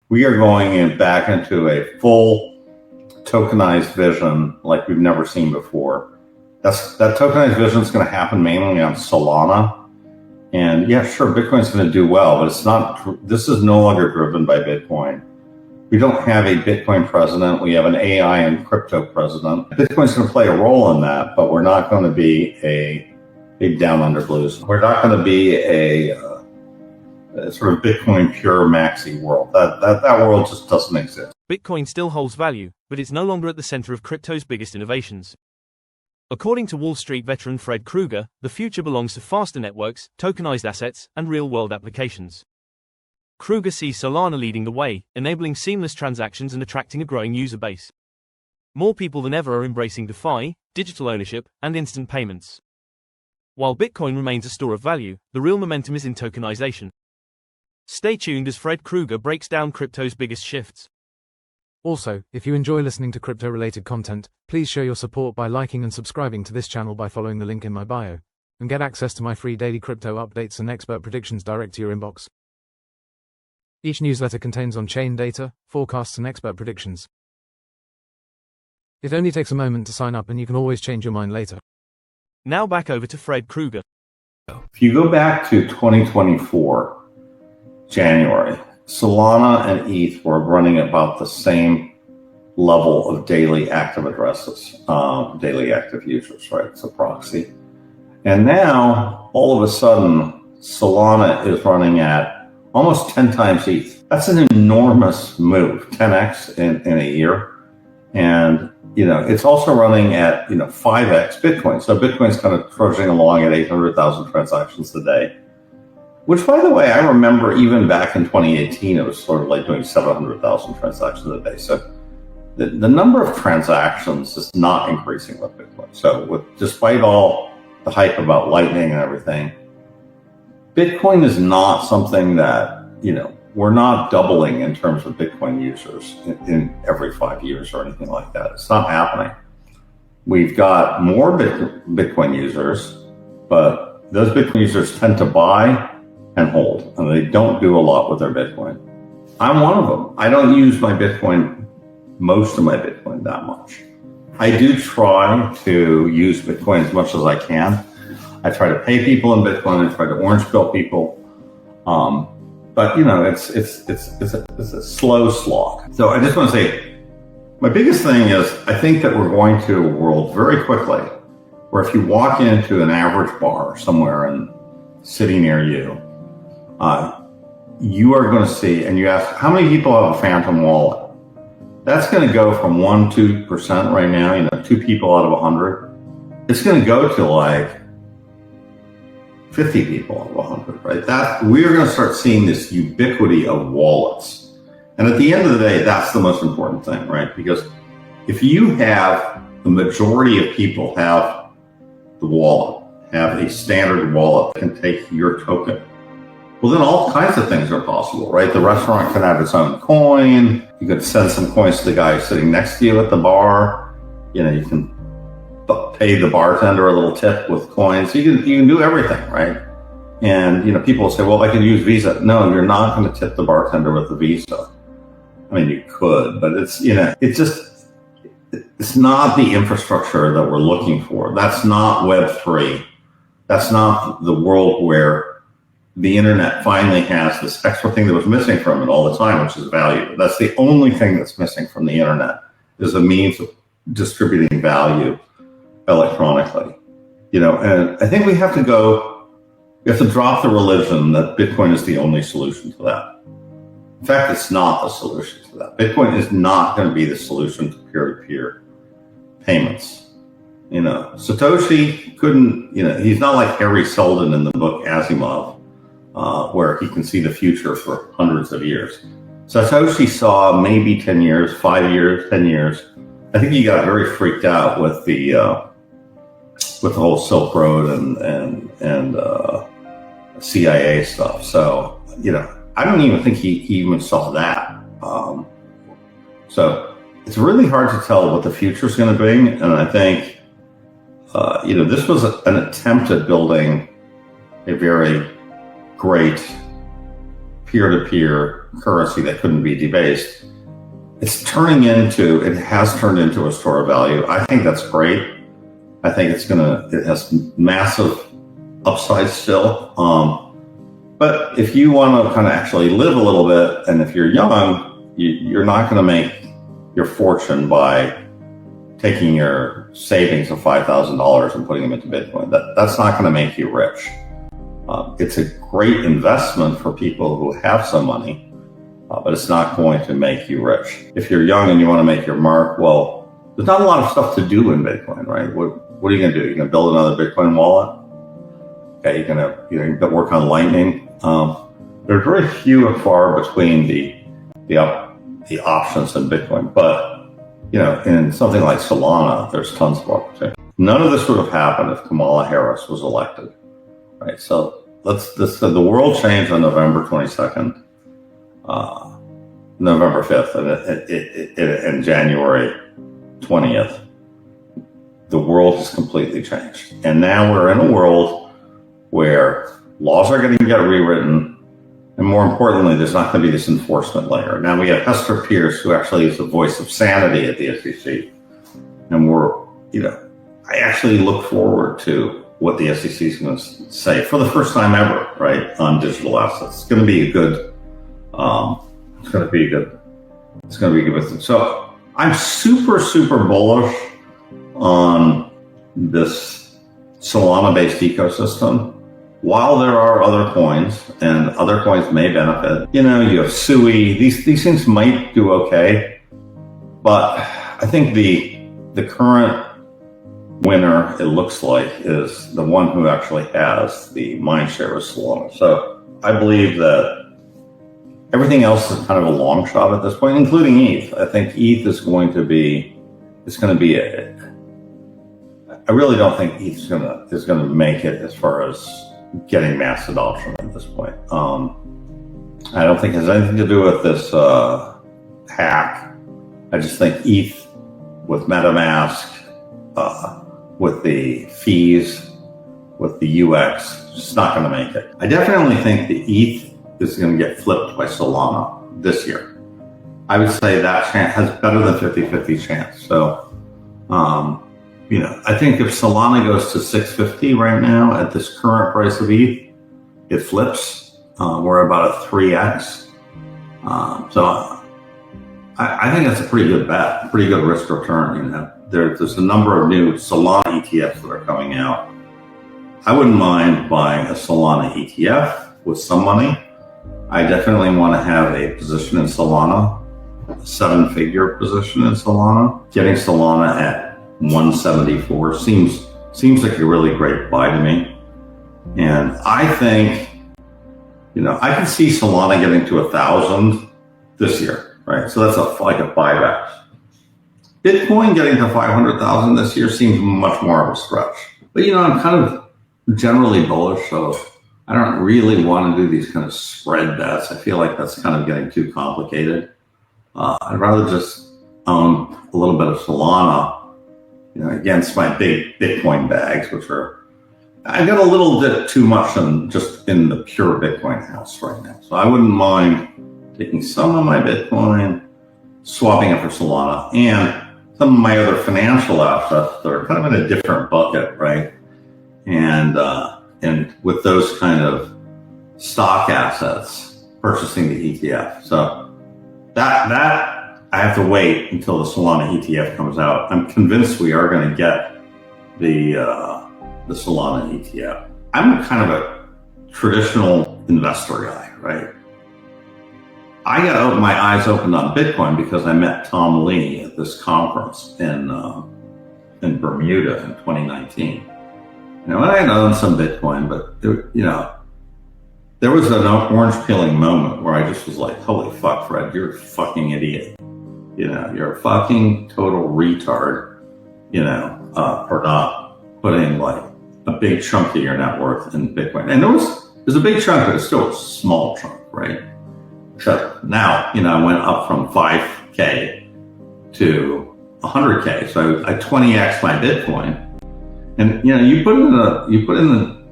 We are going back into a full tokenized vision like we've never seen before. That tokenized vision is going to happen mainly on Solana. And yeah, sure, Bitcoin's going to do well, but it's not. This is no longer driven by Bitcoin. We don't have a Bitcoin president. We have an AI and crypto president. Bitcoin's going to play a role in that, but we're not going to be a down under blues. We're not going to be a sort of Bitcoin pure maxi world. That world just doesn't exist. Bitcoin still holds value, but it's no longer at the center of crypto's biggest innovations. According to Wall Street veteran Fred Krueger, the future belongs to faster networks, tokenized assets, and real-world applications. Krueger sees Solana leading the way, enabling seamless transactions and attracting a growing user base. More people than ever are embracing DeFi, digital ownership, and instant payments. While Bitcoin remains a store of value, the real momentum is in tokenization. Stay tuned as Fred Krueger breaks down crypto's biggest shifts. Also, if you enjoy listening to crypto-related content, please show your support by liking and subscribing to this channel by following the link in my bio, and get access to my free daily crypto updates and expert predictions direct to your inbox. Each newsletter contains on-chain data, forecasts, and expert predictions. It only takes a moment to sign up, and you can always change your mind later. Now back over to Fred Krueger. If you go back to 2024, January, Solana and ETH were running about the same level of daily active addresses, daily active users, right? It's a proxy. And now, all of a sudden, Solana is running at almost 10 times ETH. That's an enormous move, 10x in a year. And, it's also running at, 5x Bitcoin. So Bitcoin's kind of trudging along at 800,000 transactions a day. Which, by the way, I remember even back in 2018, it was sort of like doing 700,000 transactions a day. So the number of transactions is not increasing with Bitcoin. So despite all the hype about Lightning and everything, Bitcoin is not something that, we're not doubling in terms of Bitcoin users in every 5 years or anything like that. It's not happening. We've got more Bitcoin users, but those Bitcoin users tend to buy and hold, and they don't do a lot with their Bitcoin. I'm one of them. I don't use most of my Bitcoin that much. I do try to use Bitcoin as much as I can. I try to pay people in Bitcoin. I try to orange pill people. But it's a slow slog. So I just want to say, my biggest thing is I think that we're going to a world very quickly where if you walk into an average bar somewhere in city near you, you are going to see, and you ask, how many people have a phantom wallet? That's going to go from 1-2% right now, 2 people out of 100. It's going to go to like 50 people out of 100, right? That we're going to start seeing this ubiquity of wallets. And at the end of the day, that's the most important thing, right? Because if you have the majority of people have the wallet, have a standard wallet that can take your token, well, then all kinds of things are possible, right? The restaurant can have its own coin. You could send some coins to the guy sitting next to you at the bar. You can pay the bartender a little tip with coins. You can do everything, right? And, people will say, well, I can use Visa. No, you're not going to tip the bartender with the Visa. I mean, you could, but it's not the infrastructure that we're looking for. That's not Web3. That's not the world where the internet finally has this extra thing that was missing from it all the time, which is value. That's the only thing that's missing from the internet, is a means of distributing value electronically. And I think we have to drop the religion that Bitcoin is the only solution to that. In fact, it's not the solution to that. Bitcoin is not going to be the solution to peer-to-peer payments. Satoshi couldn't, he's not like Harry Seldon in the book Asimov, where he can see the future for hundreds of years. Satoshi saw maybe 10 years, 5 years, 10 years. I think he got very freaked out with the whole Silk Road and CIA stuff. So, I don't even think he even saw that. So it's really hard to tell what the future is going to bring. And I think, this was an attempt at building a very great peer-to-peer currency that couldn't be debased. It has turned into a store of value. I think that's great. I think it has massive upside still. But if you want to kind of actually live a little bit, and if you're young, you're not going to make your fortune by taking your savings of $5,000 and putting them into Bitcoin. That's not going to make you rich. It's a great investment for people who have some money, but it's not going to make you rich. If you're young and you want to make your mark, well, there's not a lot of stuff to do in Bitcoin, right? What are you going to do? You're going to build another Bitcoin wallet? Okay, you're going to work on Lightning. There's very few and far between the options in Bitcoin, but in something like Solana, there's tons of opportunity. None of this would have happened if Kamala Harris was elected, right? So the world changed on November 22nd, November 5th, and January 20th. The world has completely changed. And now we're in a world where laws are going to get rewritten. And more importantly, there's not going to be this enforcement layer. Now we have Hester Pierce, who actually is the voice of sanity at the SEC. And I actually look forward to what the SEC is going to say for the first time ever, right, on digital assets. It's going to be a good, thing. So I'm super, super bullish on this Solana-based ecosystem. While there are other coins, and other coins may benefit, you have SUI, these things might do okay, but I think the current winner, it looks like, is the one who actually has the mind share of Solana. So I believe that everything else is kind of a long shot at this point, including ETH. I think ETH is going to be I really don't think ETH is going to make it as far as getting mass adoption at this point. I don't think it has anything to do with this hack. I just think ETH with MetaMask, with the fees, with the UX, it's not going to make it. I definitely think the ETH is going to get flipped by Solana this year. I would say that chance has better than 50-50 chance. So, I think if Solana goes to 650 right now at this current price of ETH, it flips. We're about a 3x. So I think that's a pretty good bet, pretty good risk return. There's a number of new Solana ETFs that are coming out. I wouldn't mind buying a Solana ETF with some money. I definitely want to have a position in Solana, a 7-figure position in Solana. Getting Solana at 174 seems like a really great buy to me. And I think, I can see Solana getting to 1,000 this year, right? So that's like a buyback. Bitcoin getting to 500,000 this year seems much more of a stretch. But I'm kind of generally bullish, so I don't really want to do these kind of spread bets. I feel like that's kind of getting too complicated. I'd rather just own a little bit of Solana, against my big Bitcoin bags, I've got a little bit too much just in the pure Bitcoin house right now. So I wouldn't mind taking some of my Bitcoin, swapping it for Solana, and some of my other financial assets that are kind of in a different bucket, right? And with those kind of stock assets, purchasing the ETF. So that I have to wait until the Solana ETF comes out. I'm convinced we are going to get the Solana ETF. I'm kind of a traditional investor guy, right? I got my eyes opened on Bitcoin because I met Tom Lee at this conference in Bermuda in 2019. And I had owned some Bitcoin, but there was an orange peeling moment where I just was like, "Holy fuck, Fred, you're a fucking idiot. You're a fucking total retard, for not putting like a big chunk of your net worth in Bitcoin." And there's a big chunk, but it's still a small chunk, right? So now, I went up from 5K to 100K. So I 20x my Bitcoin. And, you put in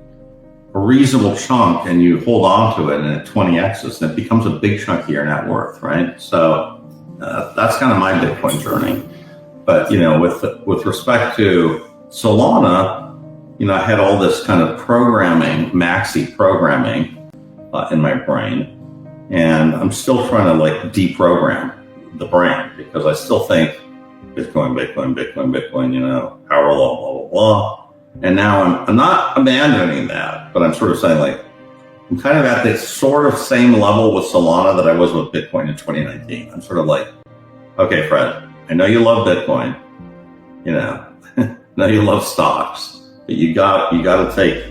a reasonable chunk and you hold on to it and it 20x's, and it becomes a big chunk of your net worth, right? So that's kind of my Bitcoin journey. But, with respect to Solana, I had all this kind of programming, maxi programming in my brain. And I'm still trying to deprogram the brain, because I still think Bitcoin, power law, blah, blah, blah. And now I'm not abandoning that, but I'm sort of saying I'm kind of at this sort of same level with Solana that I was with Bitcoin in 2019. I'm sort of okay, Fred, I know you love Bitcoin, I know you love stocks, but you got to take,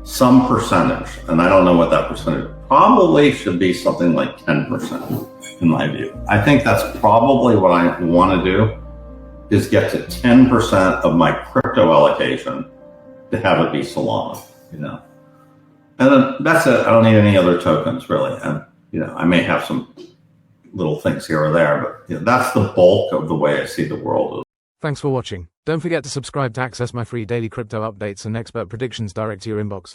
some percentage. And I don't know what that percentage probably should be, something like 10% in my view. I think that's probably what I want to do, is get to 10% of my crypto allocation to have it be Solana, And then that's it. I don't need any other tokens really. And, I may have some little things here or there, but that's the bulk of the way I see the world. Thanks for watching. Don't forget to subscribe to access my free daily crypto updates and expert predictions direct to your inbox.